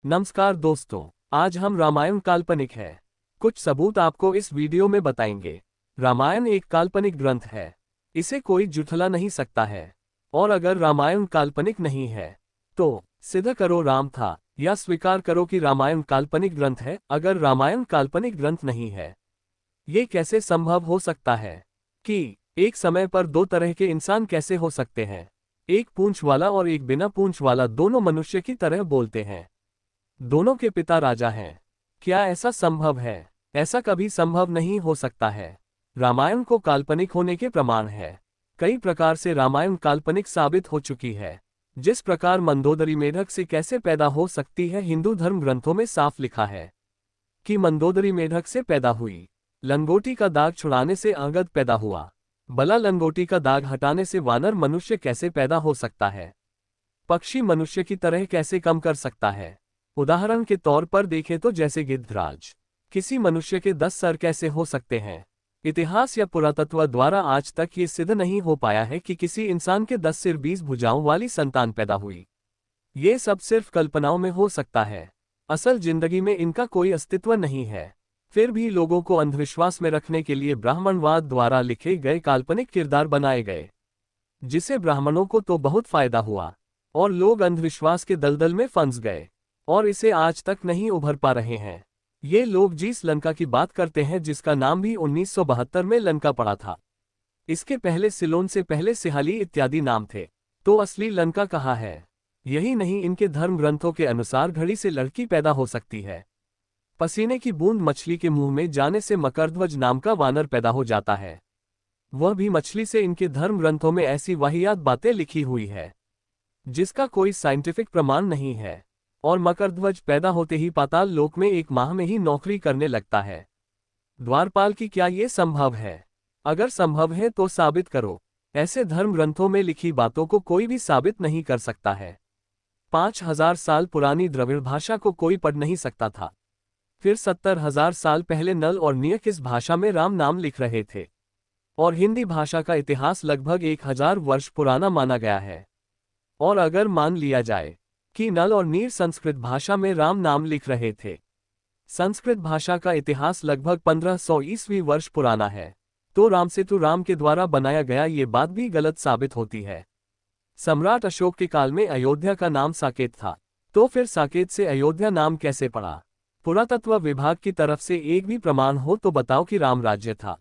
नमस्कार दोस्तों, आज हम रामायण काल्पनिक है। कुछ सबूत आपको इस वीडियो में बताएंगे। रामायण एक काल्पनिक ग्रंथ है, इसे कोई झुठला नहीं सकता है। और अगर रामायण काल्पनिक नहीं है तो सिद्ध करो राम था, या स्वीकार करो कि रामायण काल्पनिक ग्रंथ है। अगर रामायण काल्पनिक ग्रंथ नहीं है, ये कैसे संभव हो सकता है कि एक समय पर दो तरह के इंसान कैसे हो सकते हैं? एक पूंछ वाला और एक बिना पूंछ वाला, दोनों मनुष्य की तरह बोलते हैं। दोनों के पिता राजा हैं। क्या ऐसा संभव है? ऐसा कभी संभव नहीं हो सकता है। रामायण को काल्पनिक होने के प्रमाण है। कई प्रकार से रामायण काल्पनिक साबित हो चुकी है। जिस प्रकार मंदोदरी मेढक से कैसे पैदा हो सकती है, हिंदू धर्म ग्रंथों में साफ लिखा है कि मंदोदरी मेढक से पैदा हुई। लंगोटी का दाग छुड़ाने से अंगद पैदा हुआ। भला लंगोटी का दाग हटाने से वानर मनुष्य कैसे पैदा हो सकता है? पक्षी मनुष्य की तरह कैसे कम कर सकता है? उदाहरण के तौर पर देखें तो जैसे गिद्धराज, किसी मनुष्य के 10 सर कैसे हो सकते हैं? इतिहास या पुरातत्व द्वारा आज तक ये सिद्ध नहीं हो पाया है कि किसी इंसान के 10 सिर 20 भुजाओं वाली संतान पैदा हुई। ये सब सिर्फ कल्पनाओं में हो सकता है। असल जिंदगी में इनका कोई अस्तित्व नहीं है। फिर भी लोगों को अंधविश्वास में रखने के लिए ब्राह्मणवाद द्वारा लिखे गए काल्पनिक किरदार बनाए गए, जिसे ब्राह्मणों को तो बहुत फायदा हुआ और लोग अंधविश्वास के दलदल में फंस गए और इसे आज तक नहीं उभर पा रहे हैं। ये लोग जिस लंका की बात करते हैं, जिसका नाम भी 1972 में लंका पड़ा था। इसके पहले सिलोन, से पहले सिहाली इत्यादि नाम थे। तो असली लंका कहाँ है? यही नहीं, इनके धर्म ग्रंथों के अनुसार घड़ी से लड़की पैदा हो सकती है। पसीने की बूंद मछली के मुंह में जाने से मकरध्वज नाम का वानर पैदा हो जाता है। वह भी मछली से। इनके धर्म ग्रंथों में ऐसी वाहियात बातें लिखी हुई है जिसका कोई साइंटिफिक प्रमाण नहीं है। और मकरध्वज पैदा होते ही पाताल लोक में 1 माह में ही नौकरी करने लगता है द्वारपाल की। क्या ये संभव है? अगर संभव है तो साबित करो। ऐसे धर्म ग्रंथों में लिखी बातों को कोई भी साबित नहीं कर सकता है। 5000 साल पुरानी द्रविड़ भाषा को कोई पढ़ नहीं सकता था। फिर 70,000 साल पहले नल और नील किस भाषा में राम नाम लिख रहे थे? और हिंदी भाषा का इतिहास लगभग 1000 वर्ष पुराना माना गया है। और अगर मान लिया जाए कि नल और नीर संस्कृत भाषा में राम नाम लिख रहे थे, संस्कृत भाषा का इतिहास लगभग 1500 ईस्वी वर्ष पुराना है, तो रामसेतु राम के द्वारा बनाया गया ये बात भी गलत साबित होती है। सम्राट अशोक के काल में अयोध्या का नाम साकेत था, तो फिर साकेत से अयोध्या नाम कैसे पड़ा? पुरातत्व विभाग की तरफ से एक भी प्रमाण हो तो बताओ कि राम राज्य था।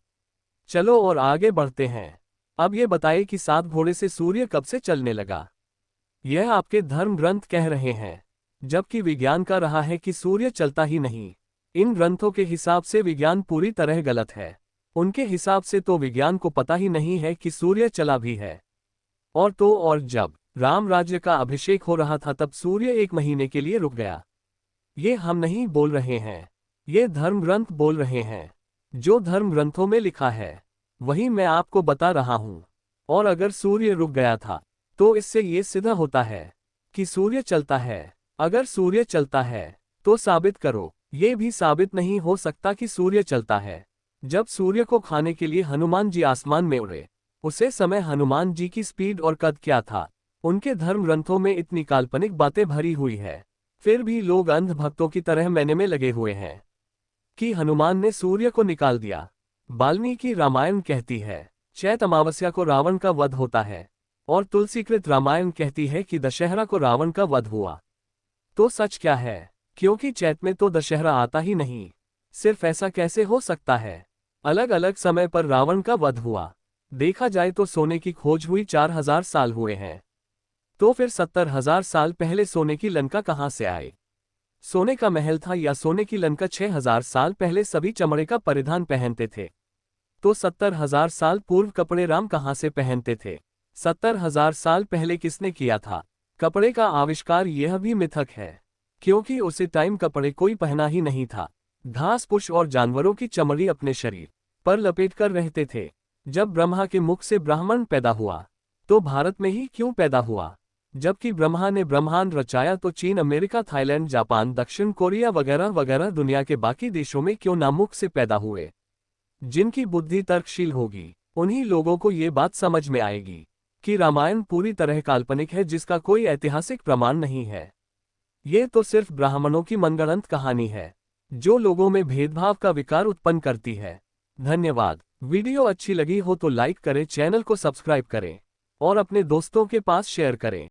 चलो और आगे बढ़ते हैं। अब ये बताइए कि 7 घोड़े से सूर्य कब से चलने लगा? यह आपके धर्म ग्रंथ कह रहे हैं, जबकि विज्ञान का रहा है कि सूर्य चलता ही नहीं। इन ग्रंथों के हिसाब से विज्ञान पूरी तरह गलत है। उनके हिसाब से तो विज्ञान को पता ही नहीं है कि सूर्य चला भी है। और जब राम राज्य का अभिषेक हो रहा था तब सूर्य 1 महीने के लिए रुक गया। ये हम नहीं बोल रहे हैं, ये धर्म ग्रंथ बोल रहे हैं। जो धर्म ग्रंथों में लिखा है वही मैं आपको बता रहा हूं। और अगर सूर्य रुक गया था तो इससे ये सिद्ध होता है कि सूर्य चलता है। अगर सूर्य चलता है तो साबित करो। ये भी साबित नहीं हो सकता कि सूर्य चलता है। जब सूर्य को खाने के लिए हनुमान जी आसमान में उड़े, उसे समय हनुमान जी की स्पीड और कद क्या था? उनके धर्म ग्रंथों में इतनी काल्पनिक बातें भरी हुई है, फिर भी लोग अंध भक्तों की तरह मैने में लगे हुए हैं कि हनुमान ने सूर्य को निकाल दिया। वाल्मीकि रामायण कहती है चैत अमावस्या को रावण का वध होता है, और तुलसीकृत रामायण कहती है कि दशहरा को रावण का वध हुआ। तो सच क्या है? क्योंकि चैत में तो दशहरा आता ही नहीं। सिर्फ ऐसा कैसे हो सकता है? अलग अलग समय पर रावण का वध हुआ। देखा जाए तो सोने की खोज हुई 4000 साल हुए हैं। तो फिर 70,000 साल पहले सोने की लंका कहाँ से आई? सोने का महल था या सोने की लंका? 6000 साल पहले सभी चमड़े का परिधान पहनते थे, तो 70,000 साल पूर्व कपड़े राम कहाँ से पहनते थे? 70,000 साल पहले किसने किया था कपड़े का आविष्कार? यह भी मिथक है, क्योंकि उसी टाइम कपड़े कोई पहना ही नहीं था। घास फूस और जानवरों की चमड़ी अपने शरीर पर लपेट कर रहते थे। जब ब्रह्मा के मुख से ब्राह्मण पैदा हुआ तो भारत में ही क्यों पैदा हुआ? जबकि ब्रह्मा ने ब्रह्मांड रचाया तो चीन, अमेरिका, थाईलैंड, जापान, दक्षिण कोरिया वगैरह वगैरह दुनिया के बाकी देशों में क्यों ना मुख से पैदा हुए? जिनकी बुद्धि तर्कशील होगी उन्हीं लोगों को ये बात समझ में आएगी कि रामायण पूरी तरह काल्पनिक है, जिसका कोई ऐतिहासिक प्रमाण नहीं है। ये तो सिर्फ ब्राह्मणों की मनगढ़ंत कहानी है, जो लोगों में भेदभाव का विकार उत्पन्न करती है। धन्यवाद। वीडियो अच्छी लगी हो तो लाइक करें, चैनल को सब्सक्राइब करें और अपने दोस्तों के पास शेयर करें।